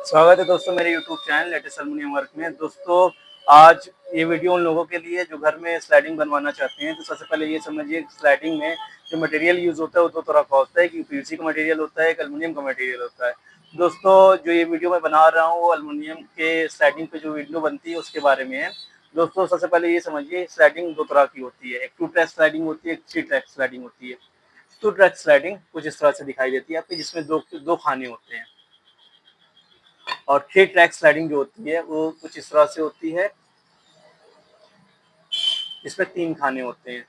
स्वागत है दोस्तों मेरे YouTube channel latest aluminium work में। दोस्तों आज ये वीडियो उन लोगों के लिए जो घर में स्लाइडिंग बनवाना चाहते हैं। तो सबसे पहले ये समझिए स्लाइडिंग में जो मटेरियल यूज़ होता है वो दो तरह का होता है कि पीवीसी का मटेरियल होता है, एक एल्युमिनियम का मटेरियल होता है। दोस्तों जो ये वीडियो मैं बना रहा हूँ वो एल्युमिनियम के स्लाइडिंग पे जो वीडियो बनती है उसके बारे में है। दोस्तों सबसे पहले ये समझिए स्लाइडिंग दो तरह की होती है, एक 2 ट्रैक स्लाइडिंग होती है, एक 3 ट्रैक स्लाइडिंग होती है। 2 ट्रैक स्लाइडिंग कुछ इस तरह से दिखाई देती है आपकी, जिसमें दो खाने होते हैं। और 3 ट्रैक स्लाइडिंग जो होती है वो कुछ इस तरह से होती है, इसमें 3 खाने होते हैं।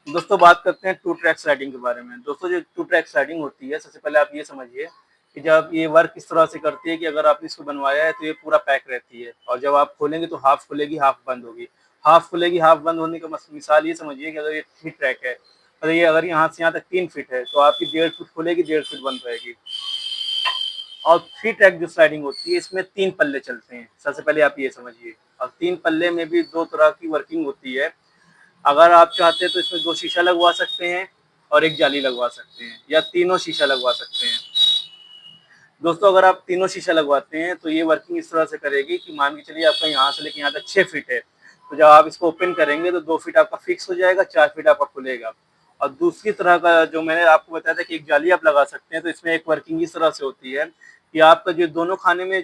दोस्तों बात करते हैं 2 ट्रैक स्लाइडिंग के बारे में। दोस्तों जो 2 ट्रैक स्लाइडिंग होती है, सबसे पहले आप ये समझिए कि जब ये वर्क इस तरह से करती है कि अगर आपने इसको बनवाया है तो ये पूरा पैक रहती है, और जब आप खोलेंगे तो हाफ खुलेगी हाफ बंद होगी। हाफ खुलेगी हाफ बंद होने का मिसाल ये समझिए कि अगर ये 3 ट्रैक है, अगर यहाँ से यहाँ तक 3 फीट है तो आपकी 1.5 फीट खुलेगी, 1.5 फीट बंद रहेगी। और 3 ट्रैक जो स्लाइडिंग होती है इसमें 3 पल्ले चलते हैं, सबसे पहले आप ये समझिए। और 3 पल्ले में भी 2 तरह की वर्किंग होती है। अगर आप चाहते हैं तो इसमें 2 शीशा लगवा सकते हैं और एक जाली लगवा सकते हैं, या तीनों शीशा लगवा सकते हैं। दोस्तों अगर आप तीनों शीशा लगवाते हैं तो ये वर्किंग इस तरह से करेगी कि मान के चलिए आपका यहाँ से लेके यहाँ तक 6 फीट है, तो जब आप इसको ओपन करेंगे तो 2 फीट आपका फिक्स हो जाएगा, 4 फीट आपका खुलेगा। और दूसरी तरह का जो मैंने आपको बताया था कि एक जाली आप लगा सकते हैं, तो इसमें एक वर्किंग इस तरह से होती है कि आपका जो दोनों खाने में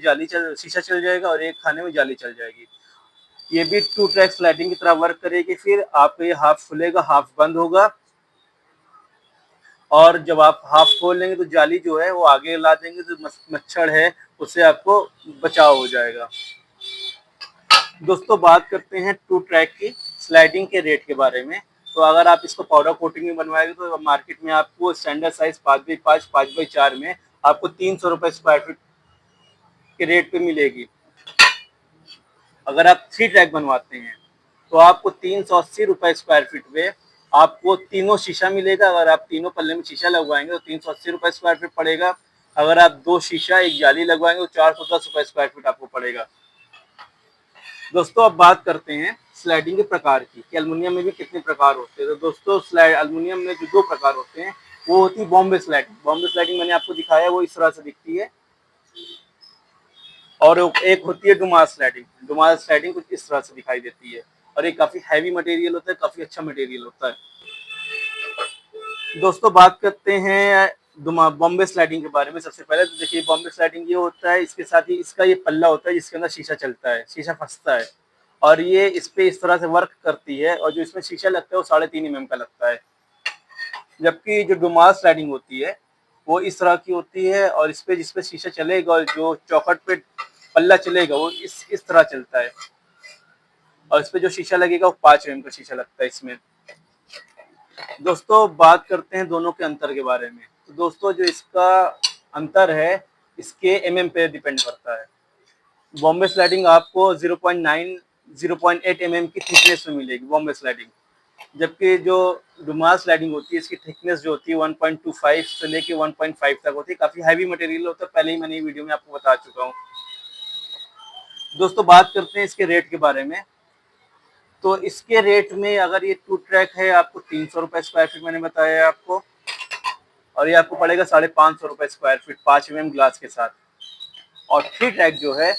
शीशा चल जाएगा और एक खाने में जाली चल जाएगी। ये भी 2 ट्रैक स्लाइडिंग की तरह वर्क करेगी। फिर आपका ये हाफ खुलेगा हाफ बंद होगा, और जब आप हाफ खोल लेंगे तो जाली जो है वो आगे ला देंगे, तो मच्छर है उससे आपको बचाव हो जाएगा। दोस्तों बात करते हैं 2 ट्रैक की स्लाइडिंग के रेट के बारे में। तो अगर आप इसको पाउडर कोटिंग में बनवाएंगे तो मार्केट में आपको स्टैंडर्ड साइज 5x5 5x4 में आपको 300 रुपए स्क्वायर फीट के रेट पे मिलेगी। अगर आप 3 ट्रैक बनवाते हैं तो आपको 380 रुपए स्क्वायर फीट पे आपको तीनों शीशा मिलेगा। अगर आप तीनों पल्ले में शीशा लगवाएंगे तो 380 रुपए स्क्वायर फीट पड़ेगा। अगर आप 2 शीशा एक जाली लगवाएंगे तो 410 रुपए स्क्वायर फीट आपको पड़ेगा। दोस्तों अब बात करते हैं स्लाइडिंग के प्रकार की कि एल्युमिनियम में भी कितने प्रकार होते हैं। तो दोस्तों एल्युमिनियम में जो 2 प्रकार होते हैं वो होती है बॉम्बे स्लाइडिंग। बॉम्बे स्लाइडिंग मैंने आपको दिखाया, वो इस तरह से दिखती है। और एक होती है डुमास स्लाइडिंग। डुमास स्लाइडिंग कुछ इस तरह से दिखाई देती है, और ये काफी हैवी मटेरियल होता है, काफी अच्छा मटेरियल होता है। दोस्तों बात करते हैं बॉम्बे स्लाइडिंग के बारे में। सबसे पहले तो देखिए बॉम्बे स्लाइडिंग ये होता है, इसके साथ ही इसका ये पल्ला होता है जिसके अंदर शीशा चलता है, शीशा फंसता है, और ये इस पे इस तरह से वर्क करती है। और जो इसमें शीशा लगता है वो 3.5 mm का लगता है। जबकि जो डुमास स्लाइडिंग होती है वो इस तरह की होती है, और इस पे जिसपे शीशा चलेगा और जो चौखट पे पल्ला चलेगा वो इस तरह चलता है, और इस पे जो शीशा लगेगा वो 5 mm का शीशा लगता है इसमें। दोस्तों बात करते हैं दोनों के अंतर के बारे में। तो दोस्तों जो इसका अंतर है इसके mm पे डिपेंड करता है। बॉम्बे स्लाइडिंग आपको 0.8 mm की थिकनेस में मिलेगी बॉम्बे स्लाइडिंग, जबकि जो डुमास स्लाइडिंग होती है इसकी थिकनेस जो होती है 1.25 से लेके 1.5 तक होती है। काफी हैवी मटेरियल होता है, पहले ही मैंने वीडियो में आपको बता चुका हूँ। दोस्तों बात करते हैं इसके रेट के बारे में। तो इसके रेट में अगर ये 2 ट्रैक है आपको 300 रुपए स्क्वायर फीट मैंने बताया है आपको, और ये आपको पड़ेगा 550 रुपए स्क्वायर फीट 5 mm ग्लास के साथ। और 3 ट्रैक जो है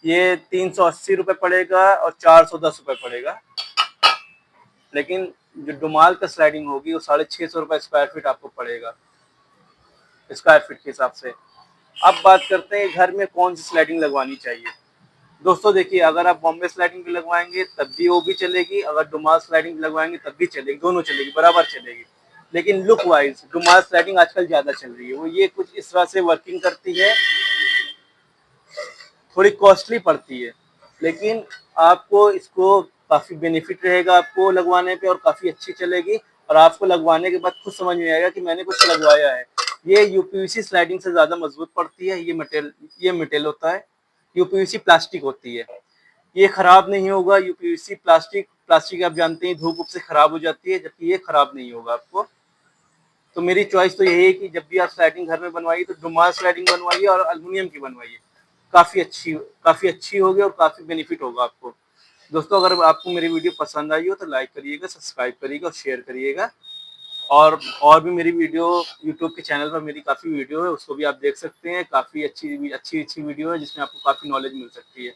ये 380 रुपए पड़ेगा और 410 रुपए पड़ेगा। लेकिन जो डुमाल का स्लाइडिंग होगी वो 650 रुपए स्क्वायर फीट आपको पड़ेगा स्क्वायर फीट के हिसाब से। अब बात करते हैं घर में कौन सी स्लाइडिंग लगवानी चाहिए। दोस्तों देखिए अगर आप बॉम्बे स्लाइडिंग भी लगवाएंगे तब भी वो भी चलेगी, अगर डुमाल स्लाइडिंग लगवाएंगे तब भी चलेगी, दोनों चलेगी, बराबर चलेगी। लेकिन लुक वाइज डुमाल स्लाइडिंग आजकल ज्यादा चल रही है। वो ये कुछ इस तरह से वर्किंग करती है, थोड़ी कॉस्टली पड़ती है, लेकिन आपको इसको काफी बेनिफिट रहेगा आपको लगवाने पे, और काफी अच्छी चलेगी। और आपको लगवाने के बाद खुद समझ में आएगा कि मैंने कुछ लगवाया है। ये यूपीवीसी स्लाइडिंग से ज्यादा मजबूत पड़ती है। ये मटेरियल होता है, यूपीवीसी प्लास्टिक होती है, ये खराब नहीं होगा। यूपीवीसी प्लास्टिक आप जानते हैं धूप से खराब हो जाती है, जबकि ये खराब नहीं होगा आपको। तो मेरी चॉइस तो यही है कि जब भी आप स्लाइडिंग घर में बनवाइए तो डुमास स्लाइडिंग बनवाइए और एल्युमिनियम की बनवाइए। काफ़ी अच्छी होगी और काफ़ी बेनिफिट होगा आपको। दोस्तों अगर आपको मेरी वीडियो पसंद आई हो तो लाइक करिएगा, सब्सक्राइब करिएगा और शेयर करिएगा। और भी मेरी वीडियो यूट्यूब के चैनल पर मेरी काफ़ी वीडियो है, उसको भी आप देख सकते हैं। काफ़ी अच्छी वीडियो है जिसमें आपको काफ़ी नॉलेज मिल सकती है।